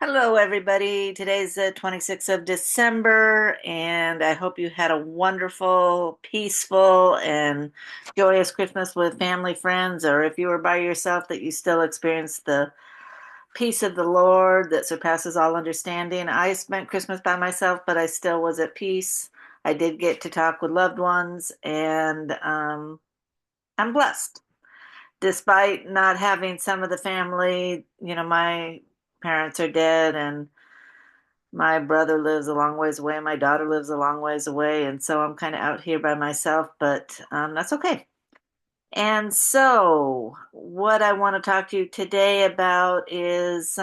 Hello, everybody. Today's the 26th of December, and I hope you had a wonderful, peaceful, and joyous Christmas with family, friends, or if you were by yourself, that you still experienced the peace of the Lord that surpasses all understanding. I spent Christmas by myself, but I still was at peace. I did get to talk with loved ones, and I'm blessed despite not having some of the family. My parents are dead, and my brother lives a long ways away. My daughter lives a long ways away. And so I'm kind of out here by myself, but that's okay. And so, what I want to talk to you today about is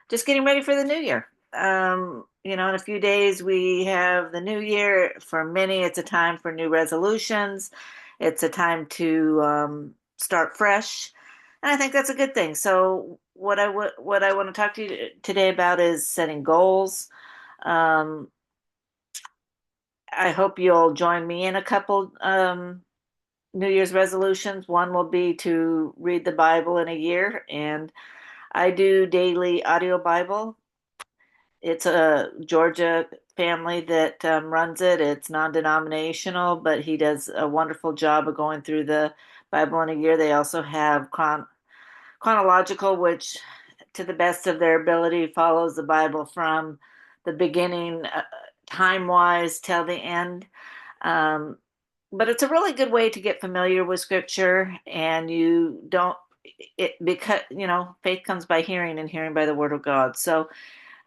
just getting ready for the new year. In a few days, we have the new year. For many, it's a time for new resolutions, it's a time to start fresh. And I think that's a good thing. So, what I want to talk to you today about is setting goals. Um, I hope you'll join me in a couple New Year's resolutions. One will be to read the Bible in a year, and I do daily audio Bible. It's a Georgia family that runs it. It's non-denominational, but he does a wonderful job of going through the Bible in a year. They also have chronological, which, to the best of their ability, follows the Bible from the beginning, time-wise, till the end. Um, but it's a really good way to get familiar with Scripture, and you don't it because faith comes by hearing, and hearing by the Word of God. So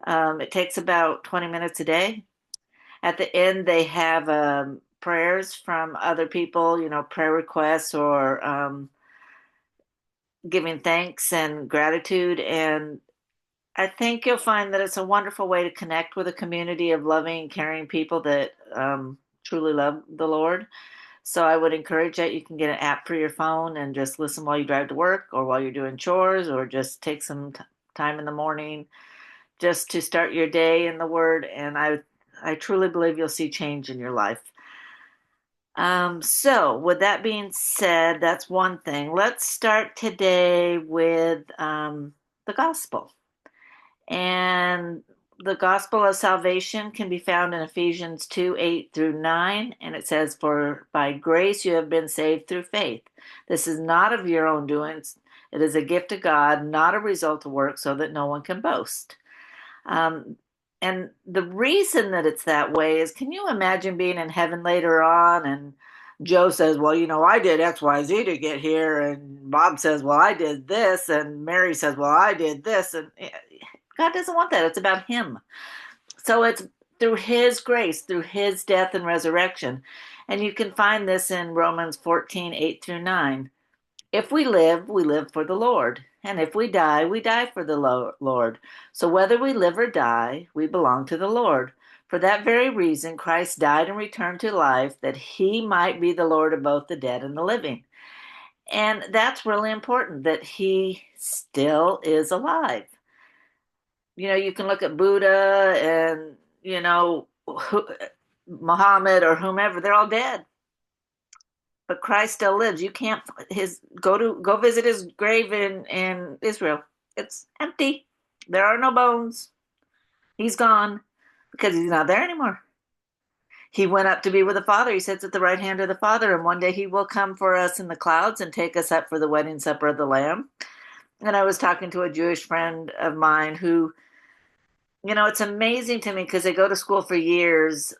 it takes about 20 minutes a day. At the end, they have prayers from other people, prayer requests or giving thanks and gratitude. And I think you'll find that it's a wonderful way to connect with a community of loving, caring people that truly love the Lord. So I would encourage that you can get an app for your phone and just listen while you drive to work or while you're doing chores, or just take some time in the morning just to start your day in the Word. And I truly believe you'll see change in your life. So, with that being said, that's one thing. Let's start today with the gospel. And the gospel of salvation can be found in Ephesians 2:8-9. And it says, "For by grace you have been saved through faith. This is not of your own doings. It is a gift of God, not a result of work, so that no one can boast." Um, and the reason that it's that way is, can you imagine being in heaven later on and Joe says, "Well, I did XYZ to get here." And Bob says, "Well, I did this." And Mary says, "Well, I did this." And God doesn't want that. It's about Him. So it's through His grace, through His death and resurrection. And you can find this in Romans 14:8-9. "If we live for the Lord. And if we die for the Lord. So whether we live or die, we belong to the Lord. For that very reason, Christ died and returned to life, that He might be the Lord of both the dead and the living." And that's really important, that He still is alive. You can look at Buddha and, Muhammad or whomever, they're all dead. But Christ still lives. You can't go visit his grave in Israel. It's empty. There are no bones. He's gone because he's not there anymore. He went up to be with the Father. He sits at the right hand of the Father, and one day he will come for us in the clouds and take us up for the wedding supper of the Lamb. And I was talking to a Jewish friend of mine who, it's amazing to me because they go to school for years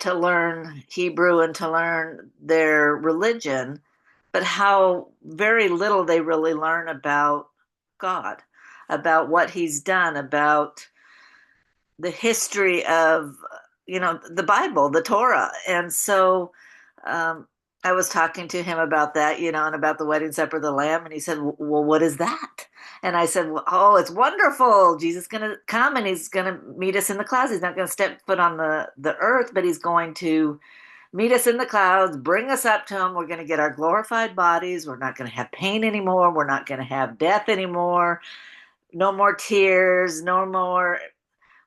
to learn Hebrew and to learn their religion, but how very little they really learn about God, about what He's done, about the history of, the Bible, the Torah. And so um, I was talking to him about that, and about the wedding supper of the Lamb. And he said, "Well, what is that?" And I said, "Well, oh, it's wonderful. Jesus is going to come and He's going to meet us in the clouds. He's not going to step foot on the earth, but He's going to meet us in the clouds, bring us up to Him. We're going to get our glorified bodies. We're not going to have pain anymore. We're not going to have death anymore. No more tears, no more.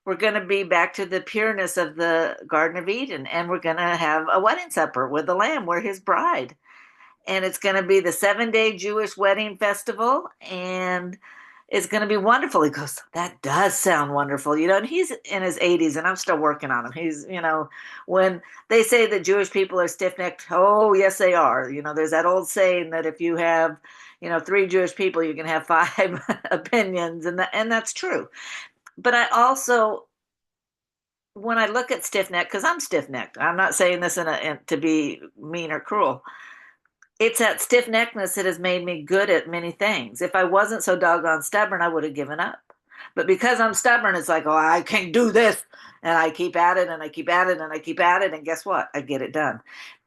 We're going to be back to the pureness of the Garden of Eden, and we're going to have a wedding supper with the Lamb. We're His bride." and it's going to be the 7 day Jewish wedding festival, and it's going to be wonderful. He goes, that does sound wonderful, and he's in his 80s, and I'm still working on him. When they say that Jewish people are stiff-necked, oh, yes, they are. There's that old saying that if you have, three Jewish people, you can have five opinions, and that's true. But I also, when I look at stiff-necked, because I'm stiff-necked, I'm not saying this to be mean or cruel, it's that stiff neckness that has made me good at many things. If I wasn't so doggone stubborn, I would have given up. But because I'm stubborn, it's like, oh, I can't do this. And I keep at it and I keep at it and I keep at it. And guess what? I get it done.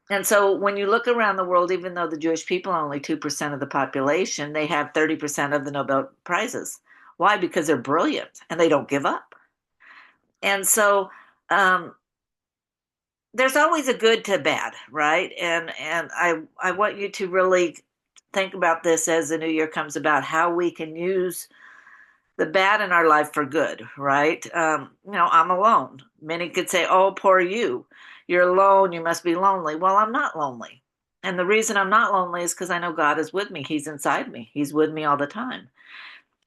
And so when you look around the world, even though the Jewish people are only 2% of the population, they have 30% of the Nobel Prizes. Why? Because they're brilliant and they don't give up. And so um, there's always a good to bad, right? And I want you to really think about this as the new year comes about, how we can use the bad in our life for good, right? I'm alone. Many could say, oh, poor you. You're alone. You must be lonely. Well, I'm not lonely. And the reason I'm not lonely is because I know God is with me. He's inside me. He's with me all the time.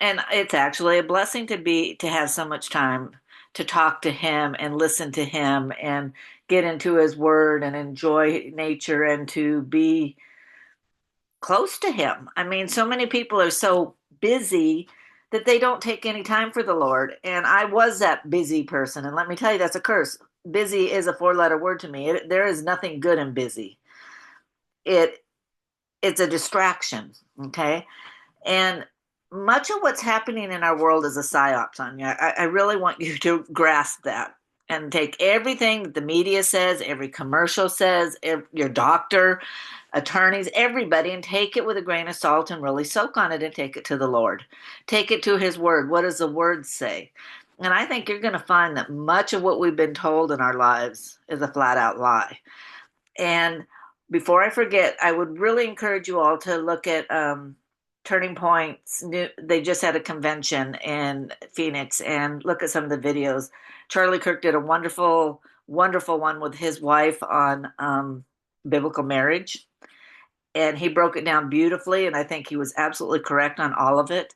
And it's actually a blessing to have so much time to talk to him and listen to him and get into his word and enjoy nature and to be close to him. I mean, so many people are so busy that they don't take any time for the Lord. And I was that busy person. And let me tell you, that's a curse. Busy is a four-letter word to me. There is nothing good in busy. It's a distraction. Okay. And much of what's happening in our world is a psyops on you. I really want you to grasp that and take everything that the media says, every commercial says, your doctor, attorneys, everybody, and take it with a grain of salt and really soak on it and take it to the Lord. Take it to his word. What does the word say? And I think you're going to find that much of what we've been told in our lives is a flat out lie. And before I forget, I would really encourage you all to look at Turning Points. They just had a convention in Phoenix, and look at some of the videos. Charlie Kirk did a wonderful, wonderful one with his wife on biblical marriage, and he broke it down beautifully. And I think he was absolutely correct on all of it.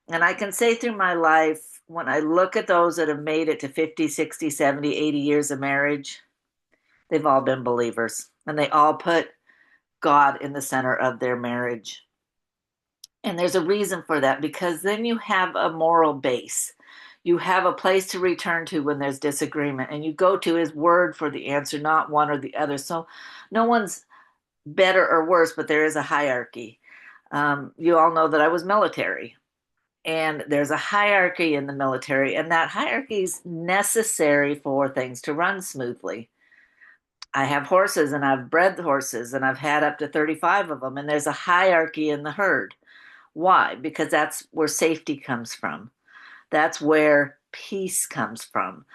And I can say through my life, when I look at those that have made it to 50, 60, 70, 80 years of marriage, they've all been believers, and they all put God in the center of their marriage. And there's a reason for that, because then you have a moral base. You have a place to return to when there's disagreement, and you go to his word for the answer, not one or the other. So no one's better or worse, but there is a hierarchy. You all know that I was military, and there's a hierarchy in the military, and that hierarchy is necessary for things to run smoothly. I have horses, and I've bred horses, and I've had up to 35 of them, and there's a hierarchy in the herd. Why? Because that's where safety comes from. That's where peace comes from.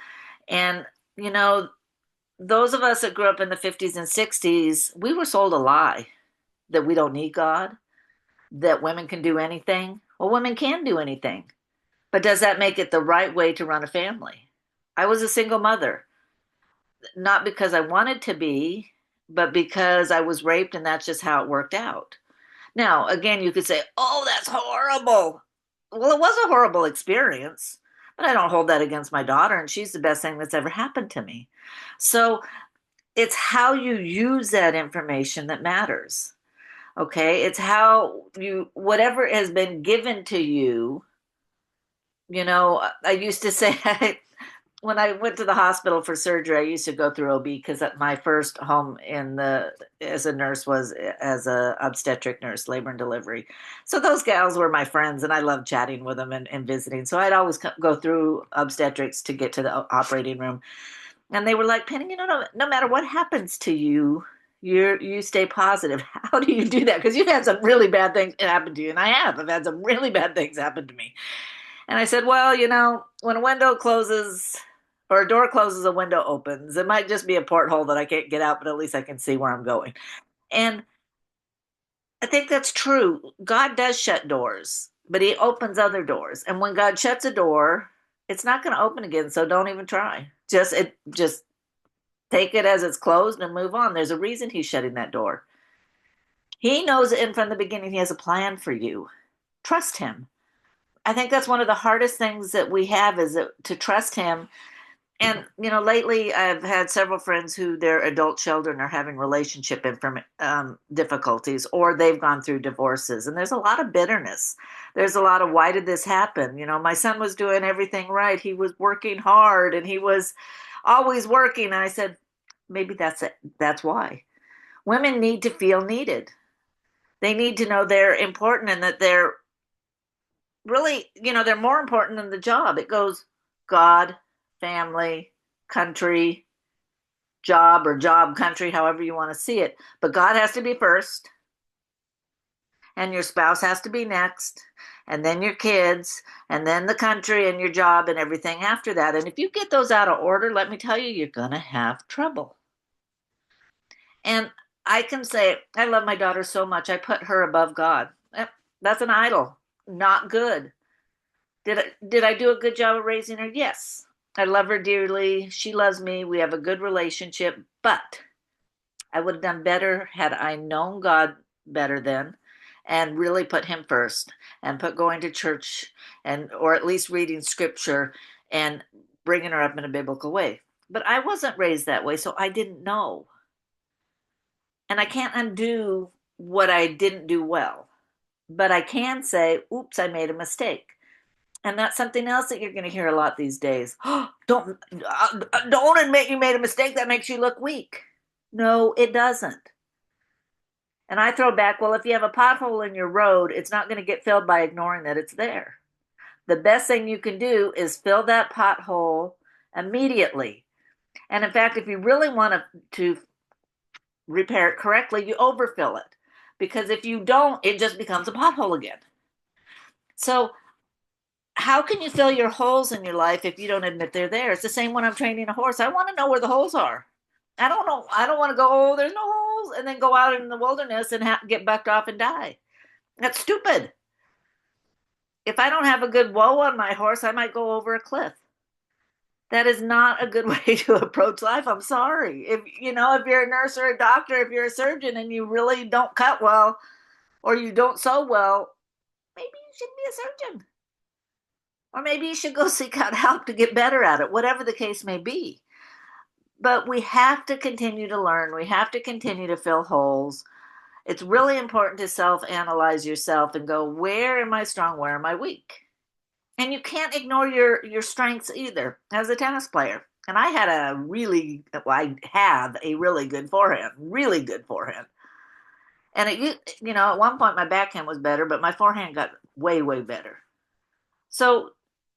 And, you know, those of us that grew up in the 50s and 60s, we were sold a lie that we don't need God, that women can do anything. Well, women can do anything. But does that make it the right way to run a family? I was a single mother, not because I wanted to be, but because I was raped, and that's just how it worked out. Now, again, you could say, oh, that's horrible. Well, it was a horrible experience, but I don't hold that against my daughter, and she's the best thing that's ever happened to me. So it's how you use that information that matters. Okay. It's how whatever has been given to you. I used to say, when I went to the hospital for surgery, I used to go through OB, because my first home as a nurse was as a obstetric nurse, labor and delivery. So those gals were my friends, and I loved chatting with them and visiting. So I'd always go through obstetrics to get to the operating room, and they were like, Penny, no matter what happens to you, you stay positive. How do you do that? Because you've had some really bad things happen to you, and I've had some really bad things happen to me. And I said, well, when a window closes or a door closes, a window opens. It might just be a porthole that I can't get out, but at least I can see where I'm going. And I think that's true. God does shut doors, but he opens other doors. And when God shuts a door, it's not going to open again. So don't even try. Just take it as it's closed and move on. There's a reason he's shutting that door. He knows in from the beginning he has a plan for you. Trust him. I think that's one of the hardest things that we have is to trust him. And lately I've had several friends who their adult children are having relationship difficulties, or they've gone through divorces, and there's a lot of bitterness. There's a lot of why did this happen? My son was doing everything right. He was working hard, and he was always working. And I said, maybe that's it. That's why women need to feel needed. They need to know they're important and that they're really, they're more important than the job. It goes God, family, country, job, or job, country, however you want to see it. But God has to be first, and your spouse has to be next, and then your kids, and then the country and your job and everything after that. And if you get those out of order, let me tell you, you're going to have trouble. And I can say, I love my daughter so much, I put her above God. That's an idol. Not good. Did I do a good job of raising her? Yes. I love her dearly. She loves me. We have a good relationship, but I would have done better had I known God better then and really put him first and put going to church or at least reading scripture and bringing her up in a biblical way. But I wasn't raised that way, so I didn't know. And I can't undo what I didn't do well. But I can say, oops, I made a mistake. And that's something else that you're going to hear a lot these days. Don't admit you made a mistake. That makes you look weak. No, it doesn't. And I throw back, well, if you have a pothole in your road, it's not going to get filled by ignoring that it's there. The best thing you can do is fill that pothole immediately. And in fact, if you really want to repair it correctly, you overfill it. Because if you don't, it just becomes a pothole again. So how can you fill your holes in your life if you don't admit they're there? It's the same when I'm training a horse. I want to know where the holes are. I don't know. I don't want to go, oh, there's no holes, and then go out in the wilderness and get bucked off and die. That's stupid. If I don't have a good whoa on my horse, I might go over a cliff. That is not a good way to approach life. I'm sorry. If you're a nurse or a doctor, if you're a surgeon and you really don't cut well or you don't sew well, maybe you shouldn't be a surgeon. Or maybe you should go seek out help to get better at it, whatever the case may be. But we have to continue to learn. We have to continue to fill holes. It's really important to self-analyze yourself and go, where am I strong? Where am I weak? And you can't ignore your strengths either as a tennis player. And I have a really good forehand, really good forehand. And at one point my backhand was better, but my forehand got way, way better. So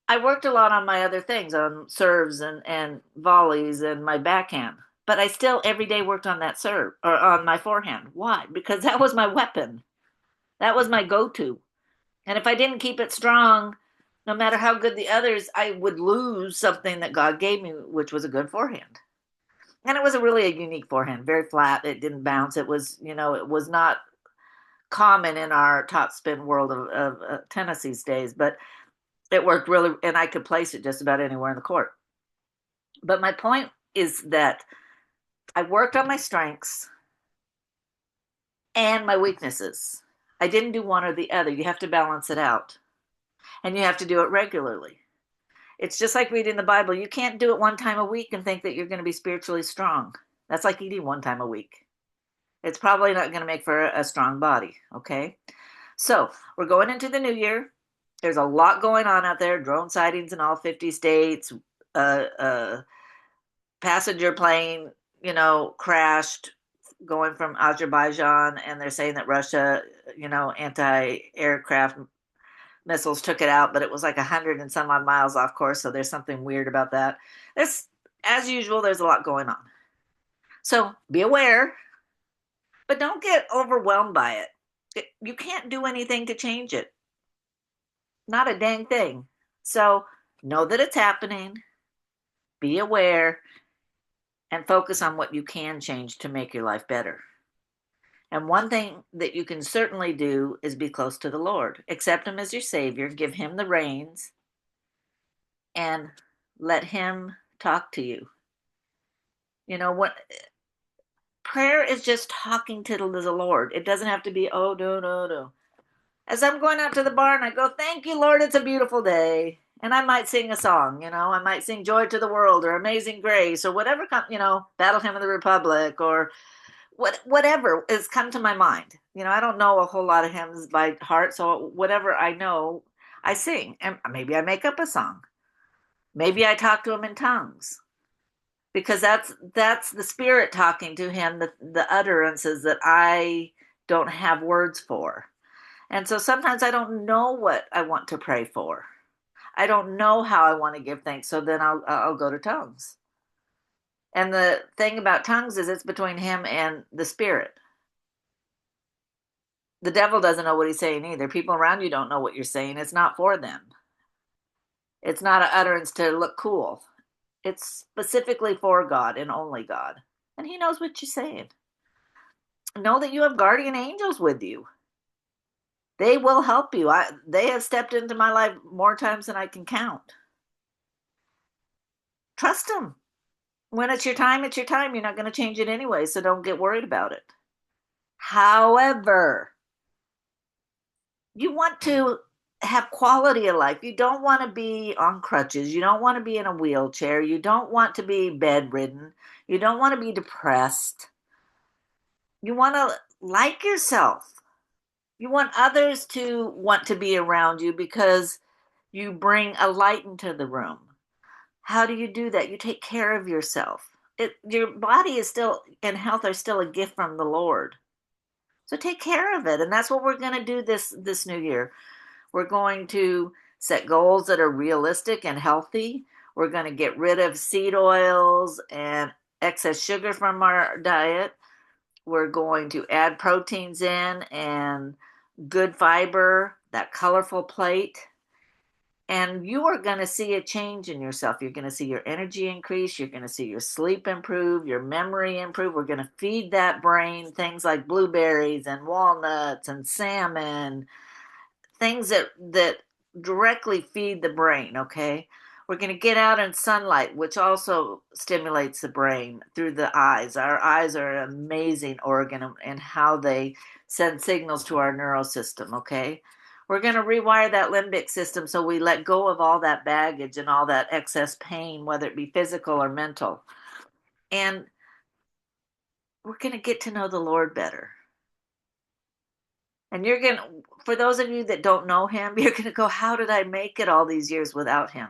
I worked a lot on my other things, on serves and volleys and my backhand. But I still every day worked on that serve or on my forehand. Why? Because that was my weapon. That was my go-to. And if I didn't keep it strong, no matter how good the others, I would lose something that God gave me, which was a good forehand. And it was really a unique forehand, very flat. It didn't bounce. It was, it was not common in our top spin world of tennis these days, but it worked really, and I could place it just about anywhere in the court. But my point is that I worked on my strengths and my weaknesses. I didn't do one or the other. You have to balance it out. And you have to do it regularly. It's just like reading the Bible. You can't do it one time a week and think that you're going to be spiritually strong. That's like eating one time a week. It's probably not going to make for a strong body, okay? So we're going into the new year. There's a lot going on out there. Drone sightings in all 50 states. Passenger plane, crashed going from Azerbaijan, and they're saying that Russia, anti-aircraft missiles took it out, but it was like 100 and some odd miles off course, so there's something weird about that. As usual, there's a lot going on. So be aware, but don't get overwhelmed by it. You can't do anything to change it. Not a dang thing. So know that it's happening, be aware, and focus on what you can change to make your life better. And one thing that you can certainly do is be close to the Lord. Accept him as your Savior, give him the reins, and let him talk to you. What prayer is just talking to the Lord. It doesn't have to be, oh, no, no, no. As I'm going out to the barn, I go, thank you, Lord, it's a beautiful day. And I might sing a song, I might sing Joy to the World or Amazing Grace or whatever, Battle Hymn of the Republic or whatever has come to my mind. I don't know a whole lot of hymns by heart, so whatever I know, I sing. And maybe I make up a song. Maybe I talk to him in tongues because that's the spirit talking to him, the utterances that I don't have words for. And so sometimes I don't know what I want to pray for. I don't know how I want to give thanks. So then I'll go to tongues. And the thing about tongues is it's between him and the spirit. The devil doesn't know what he's saying either. People around you don't know what you're saying. It's not for them. It's not an utterance to look cool. It's specifically for God and only God. And he knows what you're saying. Know that you have guardian angels with you. They will help you. They have stepped into my life more times than I can count. Trust them. When it's your time, it's your time. You're not going to change it anyway, so don't get worried about it. However, you want to have quality of life. You don't want to be on crutches. You don't want to be in a wheelchair. You don't want to be bedridden. You don't want to be depressed. You want to like yourself. You want others to want to be around you because you bring a light into the room. How do you do that? You take care of yourself. Your body is still and health are still a gift from the Lord. So take care of it. And that's what we're going to do this new year. We're going to set goals that are realistic and healthy. We're going to get rid of seed oils and excess sugar from our diet. We're going to add proteins in and good fiber, that colorful plate. And you are going to see a change in yourself. You're going to see your energy increase. You're going to see your sleep improve, your memory improve. We're going to feed that brain things like blueberries and walnuts and salmon, things that directly feed the brain, okay? We're going to get out in sunlight, which also stimulates the brain through the eyes. Our eyes are an amazing organ in how they send signals to our neural system, okay? We're going to rewire that limbic system so we let go of all that baggage and all that excess pain, whether it be physical or mental. And we're going to get to know the Lord better. And for those of you that don't know him, you're going to go, how did I make it all these years without him?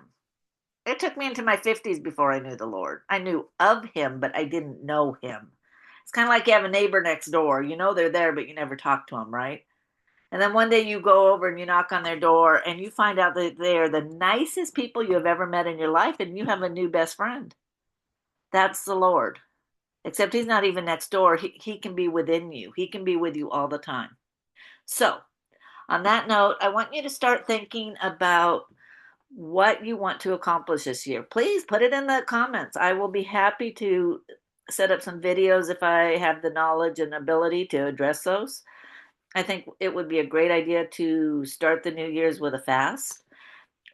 It took me into my 50s before I knew the Lord. I knew of him, but I didn't know him. It's kind of like you have a neighbor next door. You know they're there, but you never talk to them, right? And then one day you go over and you knock on their door and you find out that they're the nicest people you have ever met in your life and you have a new best friend. That's the Lord. Except he's not even next door. He can be within you. He can be with you all the time. So, on that note, I want you to start thinking about what you want to accomplish this year. Please put it in the comments. I will be happy to set up some videos if I have the knowledge and ability to address those. I think it would be a great idea to start the New Year's with a fast.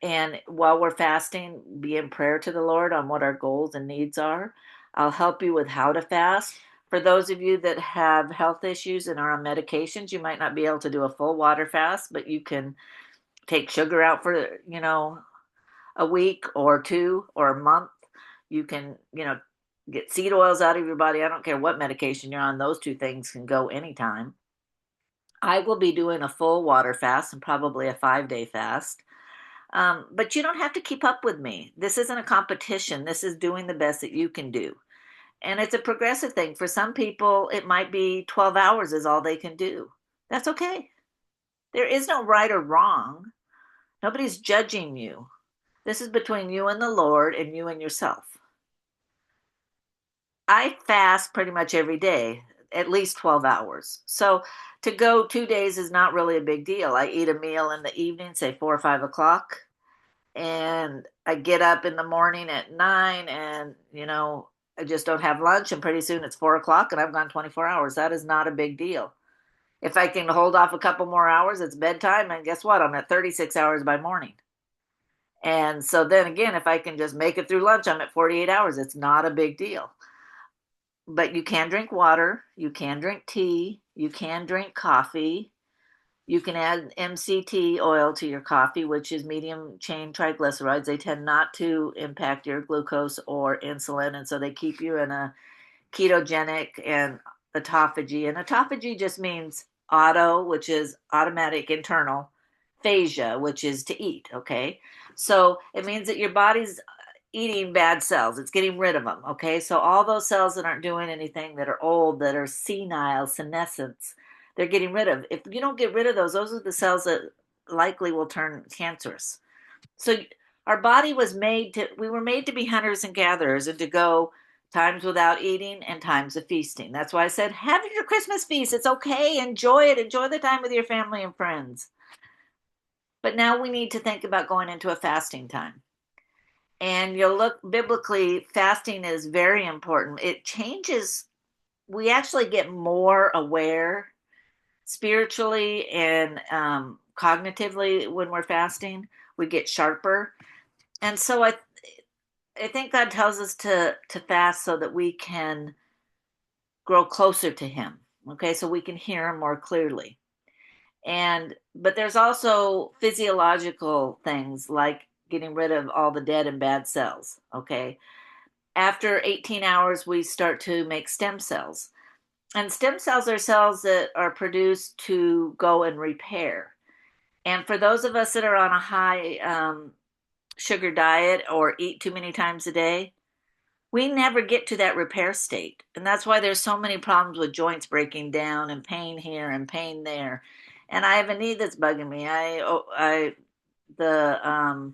And while we're fasting, be in prayer to the Lord on what our goals and needs are. I'll help you with how to fast. For those of you that have health issues and are on medications, you might not be able to do a full water fast, but you can take sugar out for, a week or two or a month. You can, get seed oils out of your body. I don't care what medication you're on. Those two things can go anytime. I will be doing a full water fast and probably a 5-day fast. But you don't have to keep up with me. This isn't a competition. This is doing the best that you can do. And it's a progressive thing. For some people, it might be 12 hours is all they can do. That's okay. There is no right or wrong. Nobody's judging you. This is between you and the Lord and you and yourself. I fast pretty much every day, at least 12 hours. So to go 2 days is not really a big deal. I eat a meal in the evening, say 4 or 5 o'clock, and I get up in the morning at 9 and, I just don't have lunch. And pretty soon it's 4 o'clock and I've gone 24 hours. That is not a big deal. If I can hold off a couple more hours, it's bedtime. And guess what? I'm at 36 hours by morning. And so then again, if I can just make it through lunch, I'm at 48 hours. It's not a big deal. but you can drink water, you can drink tea, you can drink coffee. You can add MCT oil to your coffee, which is medium chain triglycerides. They tend not to impact your glucose or insulin, and so they keep you in a ketogenic and autophagy. And autophagy just means auto, which is automatic internal, phagia, which is to eat. Okay. So it means that your body's eating bad cells. It's getting rid of them. Okay. So all those cells that aren't doing anything, that are old, that are senile, senescence, they're getting rid of. If you don't get rid of those are the cells that likely will turn cancerous. So our body was made to, we were made to be hunters and gatherers and to go times without eating and times of feasting. That's why I said, have your Christmas feast. It's okay. Enjoy it. Enjoy the time with your family and friends. But now we need to think about going into a fasting time. And you'll look biblically, fasting is very important. It changes, we actually get more aware spiritually and cognitively when we're fasting. We get sharper. And so I think God tells us to fast so that we can grow closer to Him. Okay, so we can hear Him more clearly. And but there's also physiological things like getting rid of all the dead and bad cells. Okay, after 18 hours, we start to make stem cells, and stem cells are cells that are produced to go and repair. And for those of us that are on a high sugar diet or eat too many times a day, we never get to that repair state. And that's why there's so many problems with joints breaking down and pain here and pain there. And I have a knee that's bugging me. The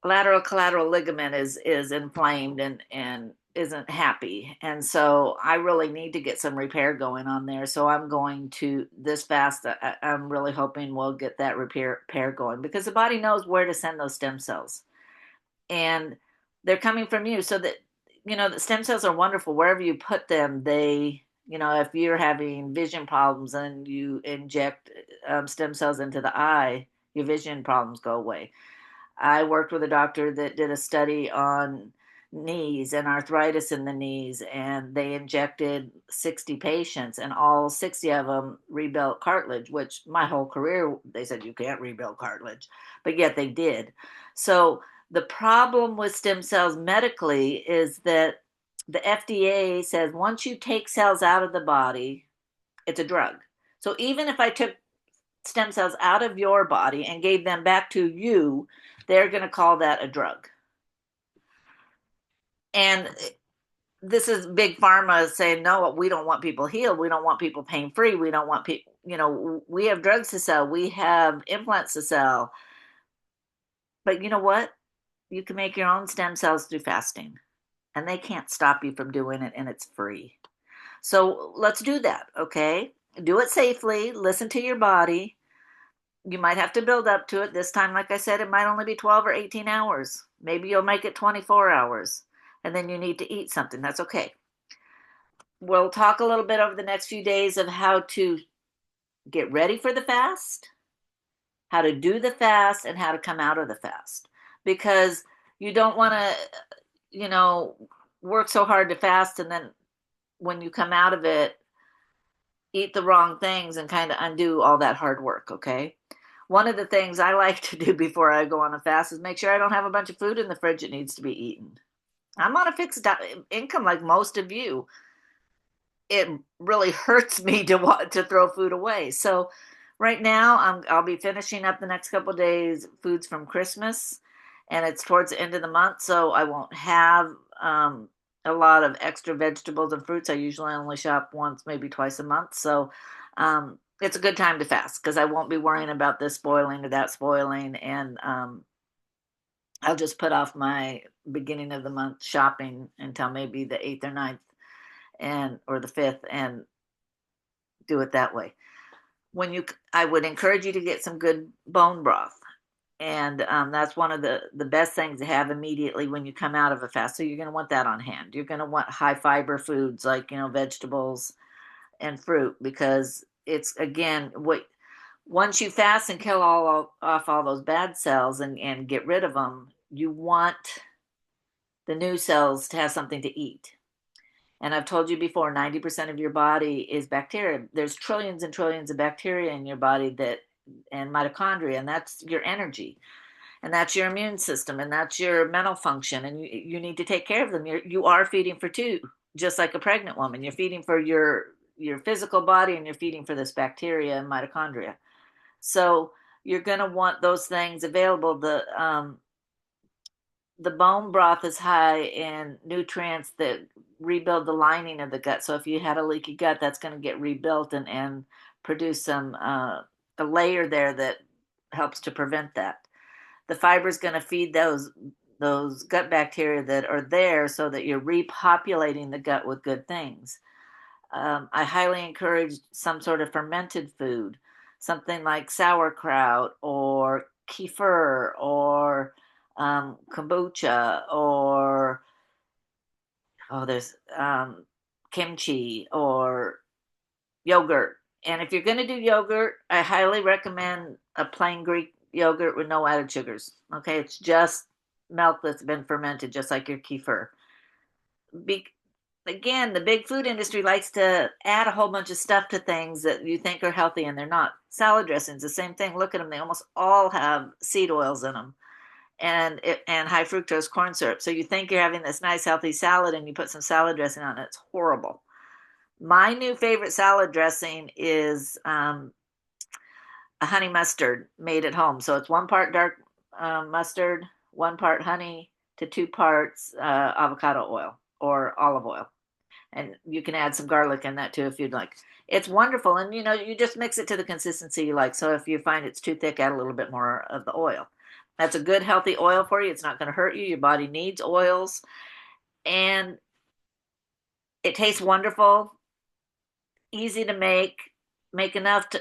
lateral collateral ligament is inflamed and isn't happy. And so I really need to get some repair going on there. So I'm going to this fast. I'm really hoping we'll get that repair going because the body knows where to send those stem cells. And they're coming from you so that the stem cells are wonderful wherever you put them. They, if you're having vision problems and you inject stem cells into the eye, your vision problems go away. I worked with a doctor that did a study on knees and arthritis in the knees, and they injected 60 patients, and all 60 of them rebuilt cartilage, which my whole career they said you can't rebuild cartilage, but yet they did. So the problem with stem cells medically is that the FDA says once you take cells out of the body, it's a drug. So even if I took stem cells out of your body and gave them back to you, they're going to call that a drug. And this is big pharma saying, no, we don't want people healed. We don't want people pain free. We don't want people, we have drugs to sell. We have implants to sell. But you know what? You can make your own stem cells through fasting, and they can't stop you from doing it, and it's free. So let's do that, okay? Do it safely. Listen to your body. You might have to build up to it. This time, like I said, it might only be 12 or 18 hours. Maybe you'll make it 24 hours, and then you need to eat something. That's okay. We'll talk a little bit over the next few days of how to get ready for the fast, how to do the fast, and how to come out of the fast. Because you don't want to, work so hard to fast and then when you come out of it, eat the wrong things and kind of undo all that hard work, okay? One of the things I like to do before I go on a fast is make sure I don't have a bunch of food in the fridge that needs to be eaten. I'm on a fixed income like most of you. It really hurts me to want to throw food away. So right now I'll be finishing up the next couple of days foods from Christmas, and it's towards the end of the month, so I won't have a lot of extra vegetables and fruits. I usually only shop once, maybe twice a month. So it's a good time to fast because I won't be worrying about this spoiling or that spoiling. And I'll just put off my beginning of the month shopping until maybe the 8th or ninth or the 5th and do it that way. I would encourage you to get some good bone broth. And that's one of the best things to have immediately when you come out of a fast. So you're going to want that on hand. You're going to want high fiber foods like, vegetables and fruit, because it's, again, once you fast and kill off all those bad cells and get rid of them, you want the new cells to have something to eat. And I've told you before, 90% of your body is bacteria. There's trillions and trillions of bacteria in your body that, and mitochondria, and that's your energy, and that's your immune system, and that's your mental function, and you need to take care of them. You are feeding for two, just like a pregnant woman. You're feeding for your physical body, and you're feeding for this bacteria and mitochondria. So you're going to want those things available. The bone broth is high in nutrients that rebuild the lining of the gut. So if you had a leaky gut, that's going to get rebuilt and produce some a layer there that helps to prevent that. The fiber is going to feed those gut bacteria that are there so that you're repopulating the gut with good things. I highly encourage some sort of fermented food, something like sauerkraut or kefir or kombucha or there's kimchi or yogurt. And if you're going to do yogurt, I highly recommend a plain Greek yogurt with no added sugars. Okay, it's just milk that's been fermented, just like your kefir. Be- Again, the big food industry likes to add a whole bunch of stuff to things that you think are healthy and they're not. Salad dressings, the same thing. Look at them; they almost all have seed oils in them, and high fructose corn syrup. So you think you're having this nice healthy salad, and you put some salad dressing on it. It's horrible. My new favorite salad dressing is a honey mustard made at home. So it's 1 part dark mustard, 1 part honey to 2 parts avocado oil or olive oil. And you can add some garlic in that too if you'd like. It's wonderful. And you just mix it to the consistency you like. So if you find it's too thick, add a little bit more of the oil. That's a good, healthy oil for you. It's not going to hurt you. Your body needs oils. And it tastes wonderful, easy to make enough to,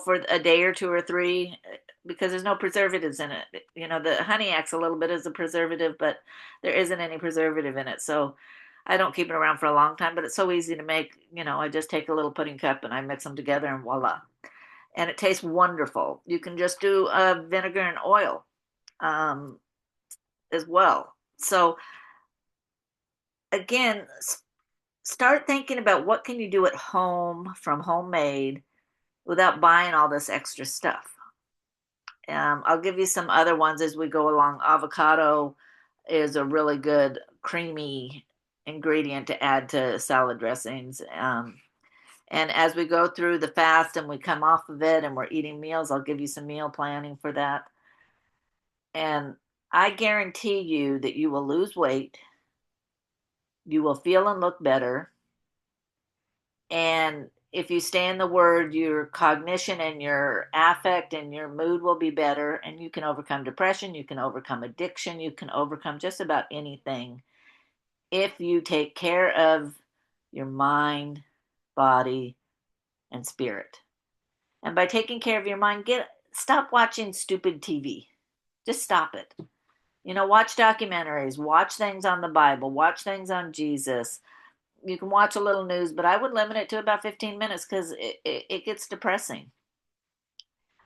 for a day or two or three, because there's no preservatives in it. The honey acts a little bit as a preservative, but there isn't any preservative in it. So I don't keep it around for a long time, but it's so easy to make. I just take a little pudding cup and I mix them together and voila. And it tastes wonderful. You can just do vinegar and oil um, as well. So again, start thinking about what can you do at home from homemade without buying all this extra stuff. I'll give you some other ones as we go along. Avocado is a really good creamy ingredient to add to salad dressings. And as we go through the fast and we come off of it and we're eating meals, I'll give you some meal planning for that. And I guarantee you that you will lose weight, you will feel and look better, and if you stay in the word, your cognition and your affect and your mood will be better, and you can overcome depression, you can overcome addiction, you can overcome just about anything if you take care of your mind, body, and spirit. And by taking care of your mind, stop watching stupid TV. Just stop it. Watch documentaries, watch things on the Bible, watch things on Jesus. You can watch a little news, but I would limit it to about 15 minutes because it gets depressing.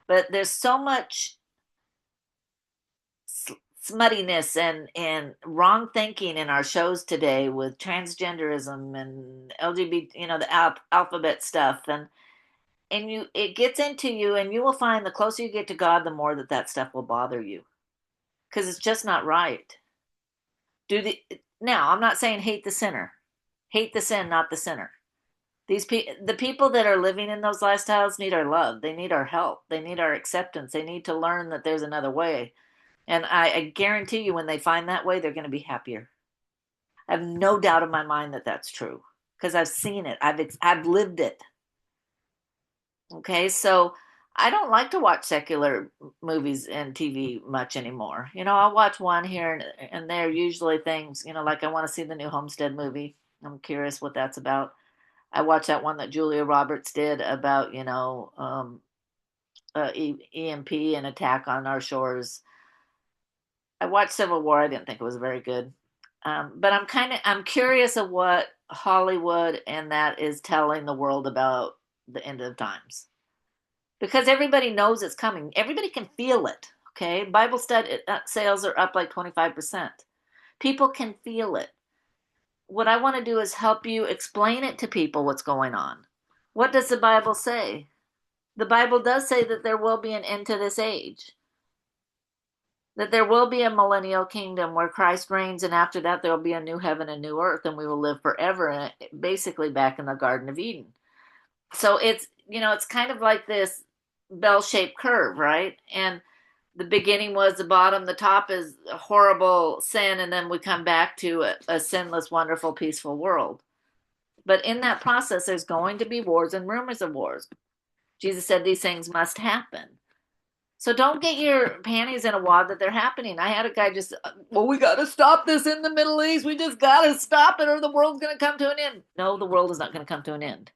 But there's so much smuttiness and wrong thinking in our shows today with transgenderism and LGBT, the alphabet stuff, and it gets into you, and you will find the closer you get to God, the more that stuff will bother you because it's just not right. Now, I'm not saying hate the sinner, hate the sin, not the sinner. The people that are living in those lifestyles need our love. They need our help. They need our acceptance. They need to learn that there's another way. And I guarantee you, when they find that way, they're going to be happier. I have no doubt in my mind that that's true because I've seen it. I've lived it. Okay, so I don't like to watch secular movies and TV much anymore. I'll watch one here and there. Usually things, like I want to see the new Homestead movie. I'm curious what that's about. I watched that one that Julia Roberts did about, EMP and attack on our shores. I watched Civil War. I didn't think it was very good. But I'm curious of what Hollywood and that is telling the world about the end of times. Because everybody knows it's coming. Everybody can feel it. Okay. Bible study sales are up like 25%. People can feel it. what I want to do is help you explain it to people what's going on. What does the Bible say? The Bible does say that there will be an end to this age, that there will be a millennial kingdom where Christ reigns, and after that, there will be a new heaven and new earth, and we will live forever, basically back in the Garden of Eden. So it's kind of like this bell-shaped curve, right? And the beginning was the bottom, the top is a horrible sin, and then we come back to a sinless, wonderful, peaceful world. But in that process, there's going to be wars and rumors of wars. Jesus said these things must happen. So don't get your panties in a wad that they're happening. I had a guy just, well, we got to stop this in the Middle East. We just got to stop it or the world's going to come to an end. No, the world is not going to come to an end.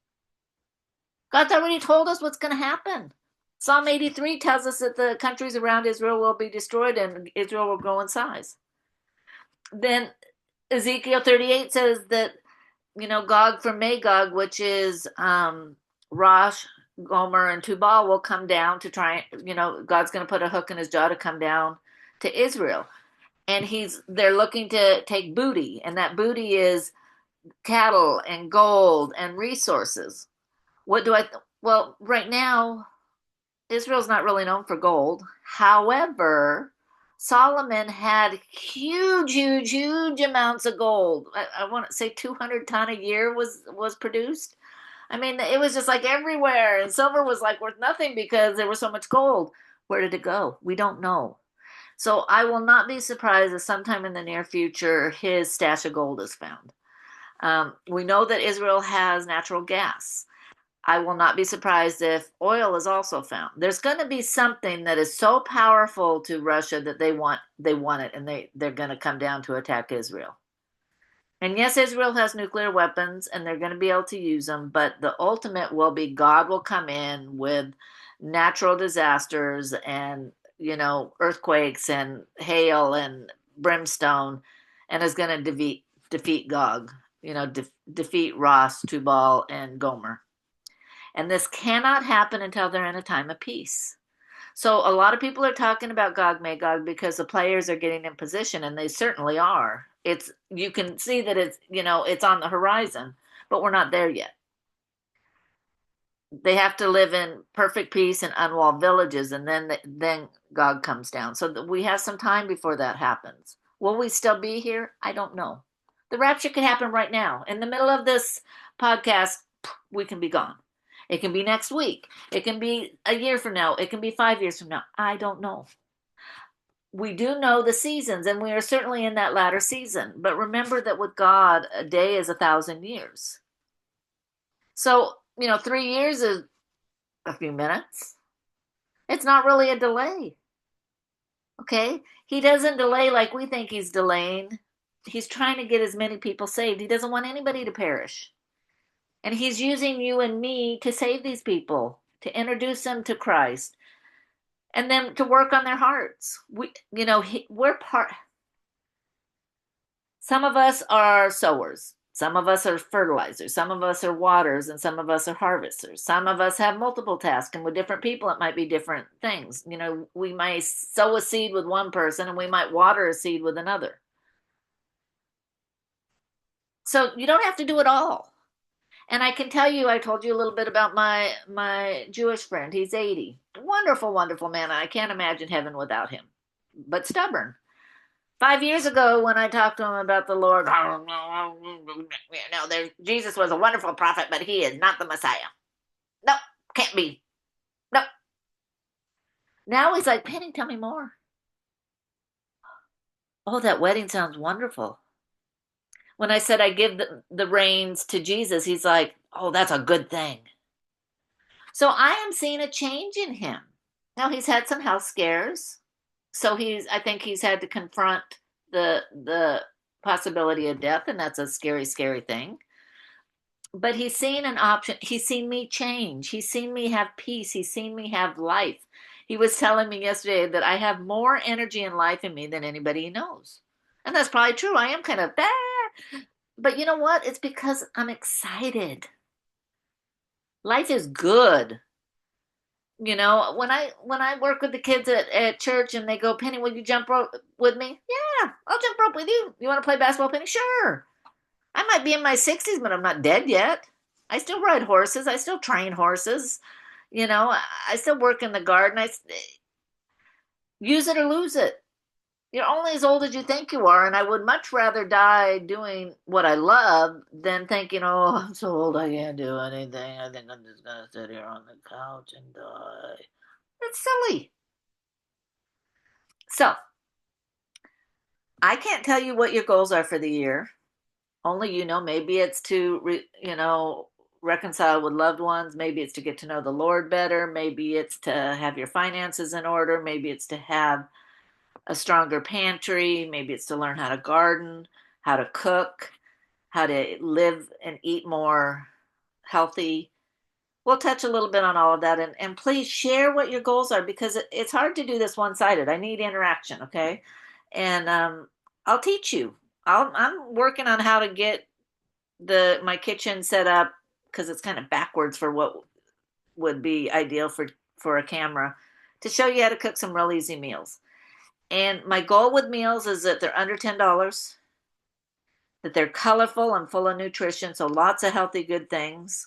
God's already told us what's going to happen. Psalm 83 tells us that the countries around Israel will be destroyed and Israel will grow in size. Then Ezekiel 38 says that, Gog from Magog, which is Rosh, Gomer, and Tubal, will come down to try, God's going to put a hook in his jaw to come down to Israel. And they're looking to take booty, and that booty is cattle and gold and resources. Well, right now, Israel's not really known for gold. However, Solomon had huge, huge, huge amounts of gold. I want to say 200 ton a year was produced. I mean, it was just like everywhere, and silver was like worth nothing because there was so much gold. Where did it go? We don't know. So I will not be surprised if sometime in the near future his stash of gold is found. We know that Israel has natural gas. I will not be surprised if oil is also found. There's going to be something that is so powerful to Russia that they want it, and they're going to come down to attack Israel. And yes, Israel has nuclear weapons, and they're going to be able to use them, but the ultimate will be God will come in with natural disasters and, earthquakes and hail and brimstone, and is going to defeat Gog, defeat Ross, Tubal, and Gomer. And this cannot happen until they're in a time of peace. So a lot of people are talking about Gog Magog because the players are getting in position, and they certainly are. You can see that it's on the horizon, but we're not there yet. They have to live in perfect peace in unwalled villages, and then Gog comes down. So we have some time before that happens. Will we still be here? I don't know. The rapture could happen right now. In the middle of this podcast, we can be gone. It can be next week. It can be a year from now. It can be 5 years from now. I don't know. We do know the seasons, and we are certainly in that latter season. But remember that with God, a day is 1,000 years. So, 3 years is a few minutes. It's not really a delay. Okay? He doesn't delay like we think he's delaying. He's trying to get as many people saved. He doesn't want anybody to perish. And he's using you and me to save these people, to introduce them to Christ, and then to work on their hearts. We're part. Some of us are sowers. Some of us are fertilizers. Some of us are waters, and some of us are harvesters. Some of us have multiple tasks, and with different people, it might be different things. We might sow a seed with one person, and we might water a seed with another. So you don't have to do it all. And I can tell you, I told you a little bit about my Jewish friend. He's 80. Wonderful, wonderful man. I can't imagine heaven without him. But stubborn. 5 years ago, when I talked to him about the Lord, Jesus was a wonderful prophet, but he is not the Messiah. No, can't be. No. Now he's like, Penny, tell me more. Oh, that wedding sounds wonderful. When I said I give the reins to Jesus, he's like, oh, that's a good thing. So I am seeing a change in him. Now he's had some health scares. So I think he's had to confront the possibility of death, and that's a scary, scary thing. But he's seen an option. He's seen me change. He's seen me have peace. He's seen me have life. He was telling me yesterday that I have more energy and life in me than anybody he knows. And that's probably true. I am kind of bad. But you know what? It's because I'm excited. Life is good. When I work with the kids at church and they go, Penny, will you jump rope with me? Yeah, I'll jump rope with you. You want to play basketball, Penny? Sure. I might be in my 60s, but I'm not dead yet. I still ride horses. I still train horses. I still work in the garden. Use it or lose it. You're only as old as you think you are, and I would much rather die doing what I love than thinking, oh, I'm so old I can't do anything. I think I'm just gonna sit here on the couch and die. That's silly. So I can't tell you what your goals are for the year. Only you know. Maybe it's to reconcile with loved ones. Maybe it's to get to know the Lord better. Maybe it's to have your finances in order. Maybe it's to have a stronger pantry. Maybe it's to learn how to garden, how to cook, how to live and eat more healthy. We'll touch a little bit on all of that, and please share what your goals are, because it's hard to do this one sided. I need interaction, okay? And I'll teach you. I'm working on how to get my kitchen set up, because it's kind of backwards for what would be ideal for a camera, to show you how to cook some real easy meals. And my goal with meals is that they're under $10, that they're colorful and full of nutrition, so lots of healthy, good things.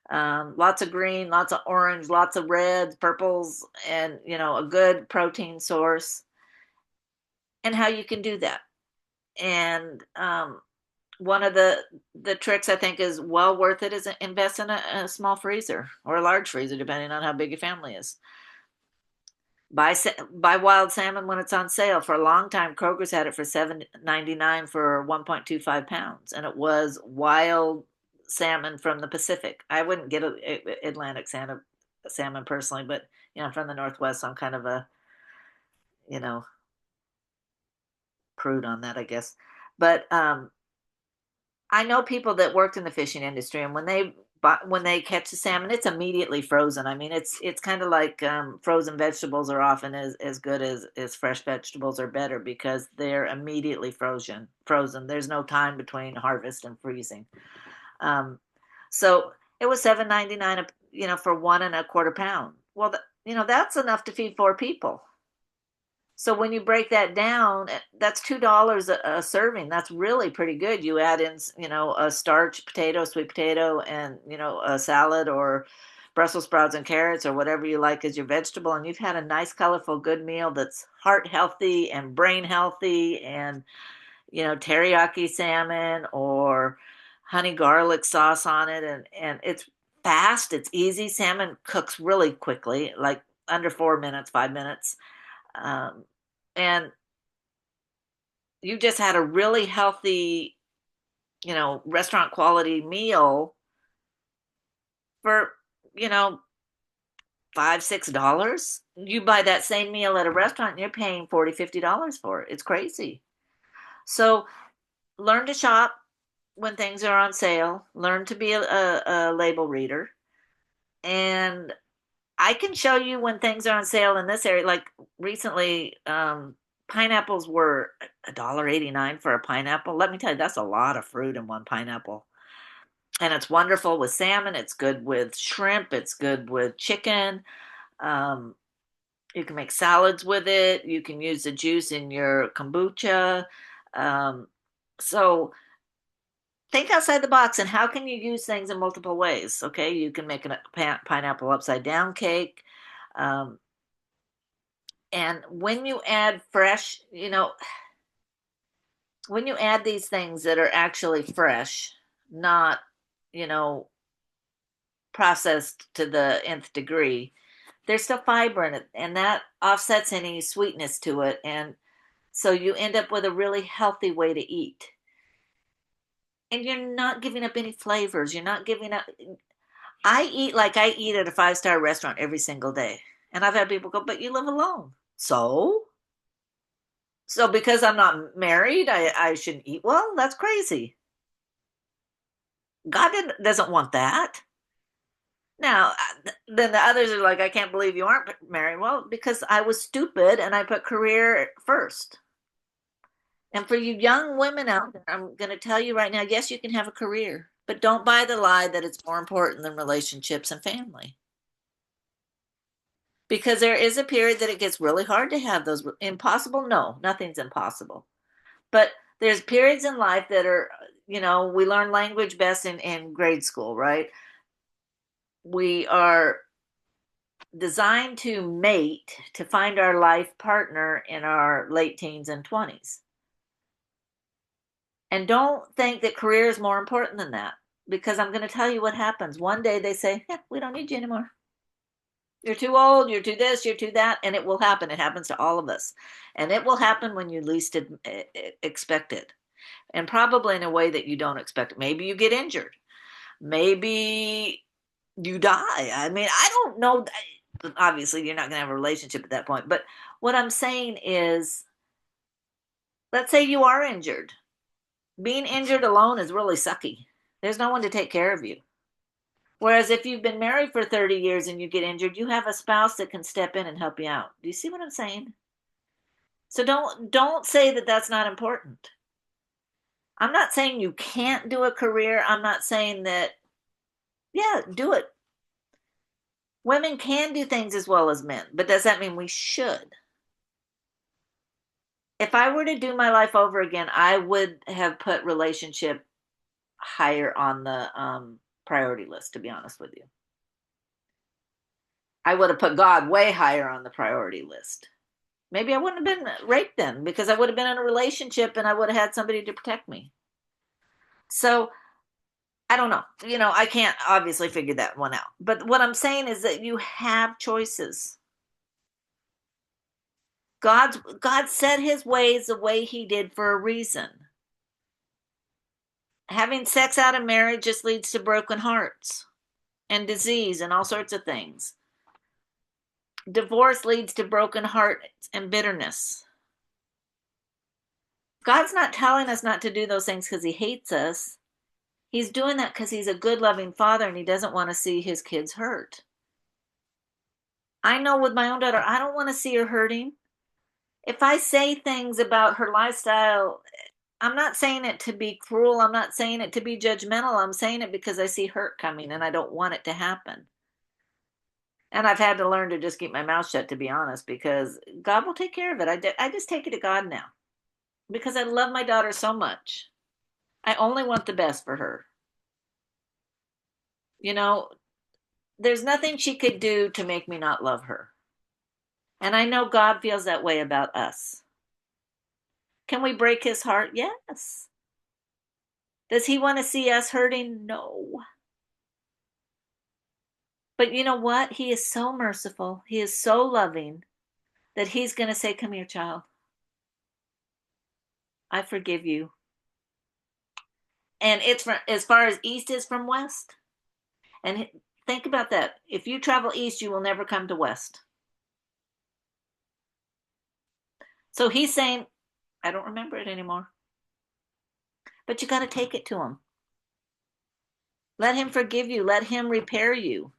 Lots of green, lots of orange, lots of reds, purples, and a good protein source, and how you can do that. And one of the tricks I think is well worth it is invest in a small freezer or a large freezer, depending on how big your family is. Buy wild salmon when it's on sale. For a long time, Kroger's had it for $7.99 for 1.25 pounds, and it was wild salmon from the Pacific. I wouldn't get a Atlantic salmon personally, but I'm from the Northwest, so I'm kind of a you know prude on that, I guess. But I know people that worked in the fishing industry, and when they catch the salmon, it's immediately frozen. I mean, it's kind of like frozen vegetables are often as good as fresh vegetables, or better, because they're immediately frozen. Frozen. There's no time between harvest and freezing. Um, so it was $7.99, for 1.25 pounds. Well, that's enough to feed 4 people. So when you break that down, that's $2 a serving. That's really pretty good. You add in, a starch potato, sweet potato, and a salad, or Brussels sprouts and carrots, or whatever you like as your vegetable, and you've had a nice, colorful, good meal that's heart healthy and brain healthy, and teriyaki salmon or honey garlic sauce on it, and it's fast. It's easy. Salmon cooks really quickly, like under 4 minutes, 5 minutes. um, and you just had a really healthy, restaurant quality meal for, you know, $5, $6. You buy that same meal at a restaurant and you're paying 40, $50 for it. It's crazy. So learn to shop when things are on sale, learn to be a label reader. And I can show you when things are on sale in this area. Like recently, pineapples were $1.89 for a pineapple. Let me tell you, that's a lot of fruit in one pineapple. And it's wonderful with salmon. It's good with shrimp. It's good with chicken. Um, you can make salads with it. You can use the juice in your kombucha. Um, so think outside the box, and how can you use things in multiple ways? Okay, you can make a pineapple upside down cake. Um, and when you add fresh, when you add these things that are actually fresh, not, you know, processed to the nth degree, there's still fiber in it, and that offsets any sweetness to it. And so you end up with a really healthy way to eat. And you're not giving up any flavors. You're not giving up. I eat like I eat at a five-star restaurant every single day. And I've had people go, but you live alone. So because I'm not married, I shouldn't eat well? That's crazy. God doesn't want that. Now, then the others are like, I can't believe you aren't married. Well, because I was stupid and I put career first. And for you young women out there, I'm going to tell you right now, yes, you can have a career, but don't buy the lie that it's more important than relationships and family. Because there is a period that it gets really hard to have those. Impossible? No, nothing's impossible. But there's periods in life that are we learn language best in grade school, right? We are designed to mate, to find our life partner in our late teens and 20s. And don't think that career is more important than that, because I'm going to tell you what happens. One day they say, we don't need you anymore. You're too old, you're too this, you're too that, and it will happen. It happens to all of us. And it will happen when you least expect it. And probably in a way that you don't expect it. Maybe you get injured. Maybe you die. I mean, I don't know. Obviously, you're not going to have a relationship at that point. But what I'm saying is, let's say you are injured. Being injured alone is really sucky. There's no one to take care of you. Whereas if you've been married for 30 years and you get injured, you have a spouse that can step in and help you out. Do you see what I'm saying? So don't say that that's not important. I'm not saying you can't do a career. I'm not saying that, yeah, do it. Women can do things as well as men, but does that mean we should? If I were to do my life over again, I would have put relationship higher on the priority list, to be honest with you. I would have put God way higher on the priority list. Maybe I wouldn't have been raped then, because I would have been in a relationship and I would have had somebody to protect me. So I don't know. I can't obviously figure that one out. But what I'm saying is that you have choices. God set his ways the way he did for a reason. Having sex out of marriage just leads to broken hearts and disease and all sorts of things. Divorce leads to broken hearts and bitterness. God's not telling us not to do those things because he hates us. He's doing that because he's a good, loving father and he doesn't want to see his kids hurt. I know with my own daughter, I don't want to see her hurting. If I say things about her lifestyle, I'm not saying it to be cruel. I'm not saying it to be judgmental. I'm saying it because I see hurt coming and I don't want it to happen. And I've had to learn to just keep my mouth shut, to be honest, because God will take care of it. I just take it to God now because I love my daughter so much. I only want the best for her. You know, there's nothing she could do to make me not love her. And I know God feels that way about us. Can we break his heart? Yes. Does he want to see us hurting? No. But you know what? He is so merciful. He is so loving that he's going to say, come here, child. I forgive you. And it's from, as far as east is from west. And think about that. If you travel east, you will never come to west. So he's saying, I don't remember it anymore. But you got to take it to him. Let him forgive you. Let him repair you.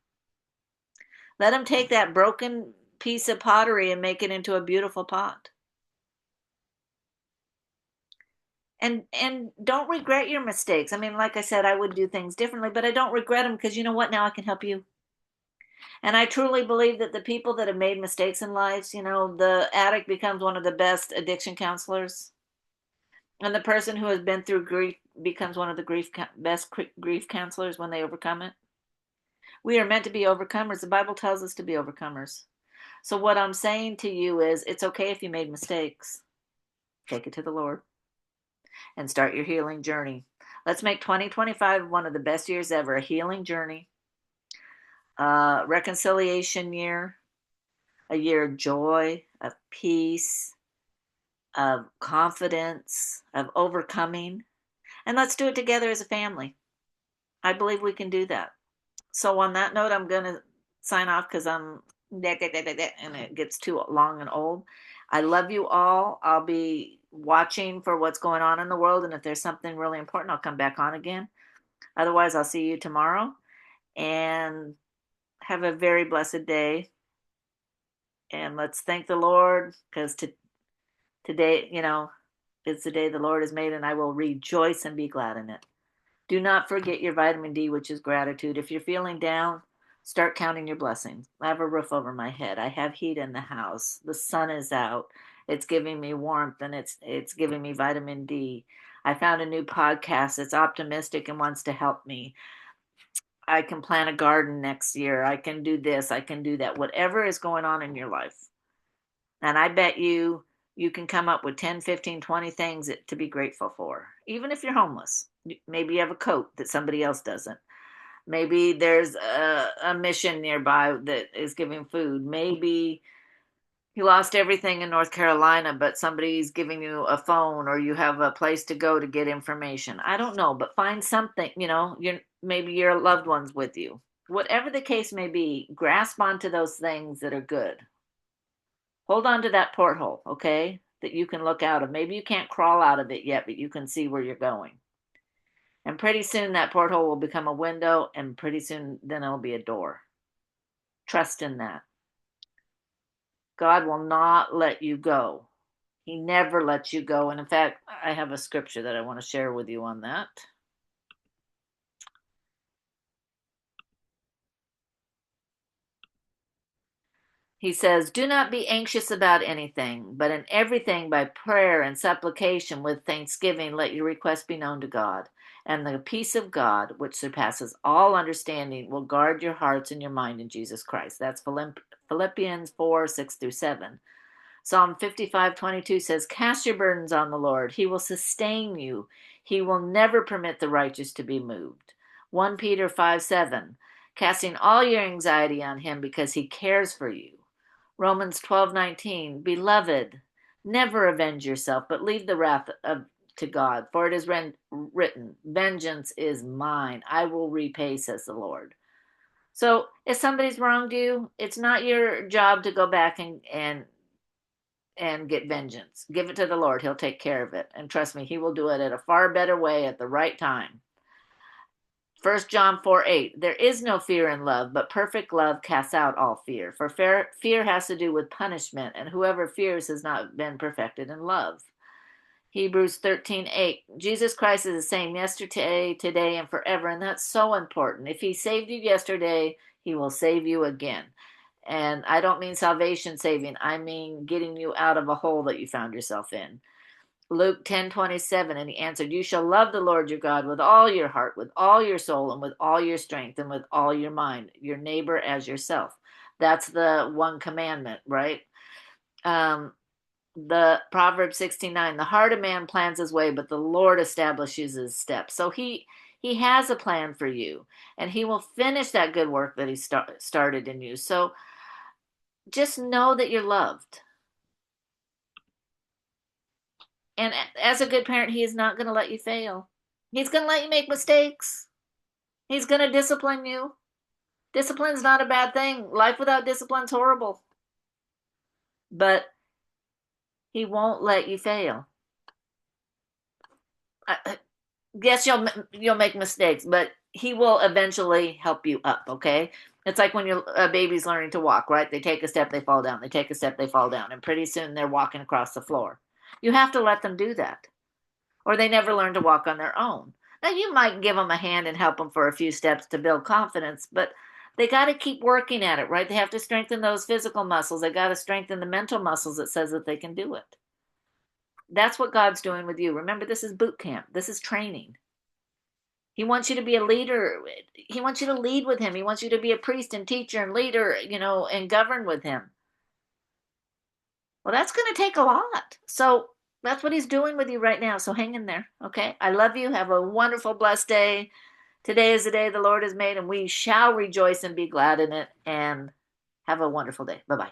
Let him take that broken piece of pottery and make it into a beautiful pot. And don't regret your mistakes. I mean, like I said, I would do things differently, but I don't regret them because you know what? Now I can help you. And I truly believe that the people that have made mistakes in lives, the addict becomes one of the best addiction counselors. And the person who has been through grief becomes one of the best grief counselors when they overcome it. We are meant to be overcomers. The Bible tells us to be overcomers. So what I'm saying to you is it's okay if you made mistakes. Take it to the Lord and start your healing journey. Let's make 2025 one of the best years ever, a healing journey, reconciliation year, a year of joy, of peace, of confidence, of overcoming. And let's do it together as a family. I believe we can do that. So on that note, I'm going to sign off because and it gets too long and old. I love you all. I'll be watching for what's going on in the world. And if there's something really important, I'll come back on again. Otherwise, I'll see you tomorrow. And have a very blessed day. And let's thank the Lord because today, it's the day the Lord has made, and I will rejoice and be glad in it. Do not forget your vitamin D, which is gratitude. If you're feeling down, start counting your blessings. I have a roof over my head. I have heat in the house. The sun is out. It's giving me warmth and it's giving me vitamin D. I found a new podcast that's optimistic and wants to help me. I can plant a garden next year. I can do this. I can do that. Whatever is going on in your life. And I bet you can come up with 10, 15, 20 things to be grateful for. Even if you're homeless. Maybe you have a coat that somebody else doesn't. Maybe there's a mission nearby that is giving food. Maybe you lost everything in North Carolina, but somebody's giving you a phone or you have a place to go to get information. I don't know, but find something, maybe your loved ones with you. Whatever the case may be, grasp onto those things that are good. Hold on to that porthole, okay? That you can look out of. Maybe you can't crawl out of it yet, but you can see where you're going. And pretty soon that porthole will become a window, and pretty soon then it'll be a door. Trust in that. God will not let you go. He never lets you go. And in fact, I have a scripture that I want to share with you on that. He says, "Do not be anxious about anything, but in everything by prayer and supplication with thanksgiving, let your requests be known to God. And the peace of God, which surpasses all understanding, will guard your hearts and your mind in Jesus Christ." That's Philippians 4, 6 through 7. Psalm 55:22 says, "Cast your burdens on the Lord. He will sustain you. He will never permit the righteous to be moved." 1 Peter 5:7, "Casting all your anxiety on him because he cares for you." Romans 12:19, "Beloved, never avenge yourself, but leave the wrath to God. For it is written, vengeance is mine. I will repay, says the Lord." So if somebody's wronged you, it's not your job to go back and get vengeance. Give it to the Lord. He'll take care of it. And trust me, he will do it at a far better way at the right time. 1 John 4:8, "There is no fear in love, but perfect love casts out all fear. For fear has to do with punishment, and whoever fears has not been perfected in love." Hebrews 13:8, "Jesus Christ is the same yesterday, today, and forever." And that's so important. If he saved you yesterday, he will save you again. And I don't mean salvation saving. I mean getting you out of a hole that you found yourself in. Luke 10:27, and he answered, "You shall love the Lord your God with all your heart, with all your soul, and with all your strength, and with all your mind, your neighbor as yourself." That's the one commandment, right? The Proverbs 16:9, "The heart of man plans his way, but the Lord establishes his steps." So he has a plan for you, and he will finish that good work that he started in you. So just know that you're loved. And as a good parent, he is not going to let you fail. He's going to let you make mistakes. He's going to discipline you. Discipline's not a bad thing. Life without discipline's horrible. But he won't let you fail. Yes, you'll make mistakes, but he will eventually help you up, okay? It's like when a baby's learning to walk, right? They take a step, they fall down. They take a step, they fall down. And pretty soon they're walking across the floor. You have to let them do that, or they never learn to walk on their own. Now, you might give them a hand and help them for a few steps to build confidence, but they got to keep working at it, right? They have to strengthen those physical muscles. They got to strengthen the mental muscles that says that they can do it. That's what God's doing with you. Remember, this is boot camp. This is training. He wants you to be a leader. He wants you to lead with him. He wants you to be a priest and teacher and leader, and govern with him. Well, that's going to take a lot. So that's what he's doing with you right now. So hang in there, okay? I love you. Have a wonderful, blessed day. Today is the day the Lord has made, and we shall rejoice and be glad in it. And have a wonderful day. Bye-bye.